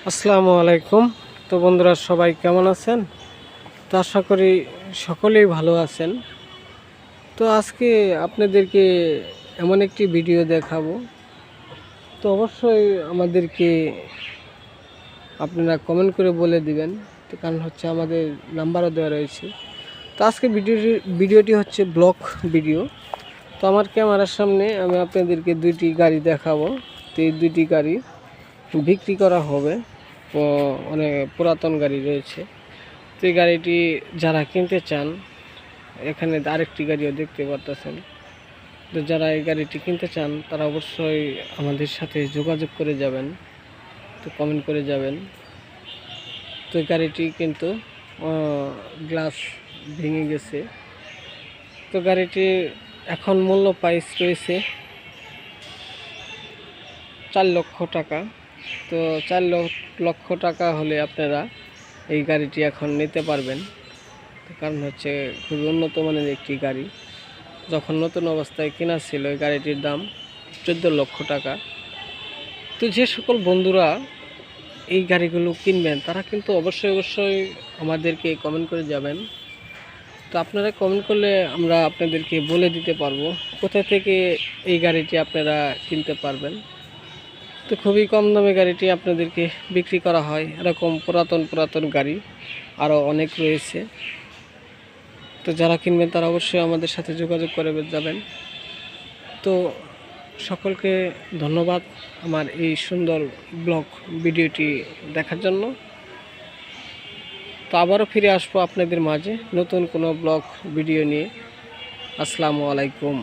আসসালামু আলাইকুম। তো বন্ধুরা, সবাই কেমন আছেন? তো আশা করি সকলেই ভালো আছেন। তো আজকে আপনাদেরকে এমন একটি ভিডিও দেখাবো। তো অবশ্যই আমাদেরকে আপনারা কমেন্ট করে বলে দিবেন। তো কারণ হচ্ছে আমাদের নাম্বারও দেওয়া রয়েছে। তো আজকে ভিডিওটি হচ্ছে ব্লগ ভিডিও। তো আমার ক্যামেরার সামনে আমি আপনাদেরকে দুইটি গাড়ি দেখাবো। তো এই দুইটি গাড়ি বিক্রি করা হবে। অনেক পুরাতন গাড়ি রয়েছে। তো এই গাড়িটি যারা কিনতে চান, এখানে আরেকটি গাড়িও দেখতে পারতেছেন। তো যারা এই গাড়িটি কিনতে চান তারা অবশ্যই আমাদের সাথে যোগাযোগ করে যাবেন, তো কমেন্ট করে যাবেন। তো এই গাড়িটি কিন্তু গ্লাস ভেঙে গেছে। তো গাড়িটি এখন মূল্য প্রাইস রয়েছে 4 লক্ষ টাকা। তো 4 লক্ষ টাকা হলে আপনারা এই গাড়িটি এখন নিতে পারবেন। কারণ হচ্ছে খুবই উন্নত মানের একটি গাড়ি। যখন নতুন অবস্থায় কেনা ছিল এই গাড়িটির দাম 14 লক্ষ টাকা। তো যে সকল বন্ধুরা এই গাড়িগুলো কিনবেন তারা কিন্তু অবশ্যই আমাদেরকে কমেন্ট করে যাবেন। তো আপনারা কমেন্ট করলে আমরা আপনাদেরকে বলে দিতে পারবো কোথা থেকে এই গাড়িটি আপনারা কিনতে পারবেন। তো খুবই কম দামে গাড়িটি আপনাদেরকে বিক্রি করা হয়। এরকম পুরাতন গাড়ি আরও অনেক রয়েছে। তো যারা কিনবেন তারা অবশ্যই আমাদের সাথে যোগাযোগ করে যাবেন। তো সকলকে ধন্যবাদ আমার এই সুন্দর ব্লগ ভিডিওটি দেখার জন্য। তো আবারও ফিরে আসবো আপনাদের মাঝে নতুন কোনো ব্লগ ভিডিও নিয়ে। আসসালামু আলাইকুম।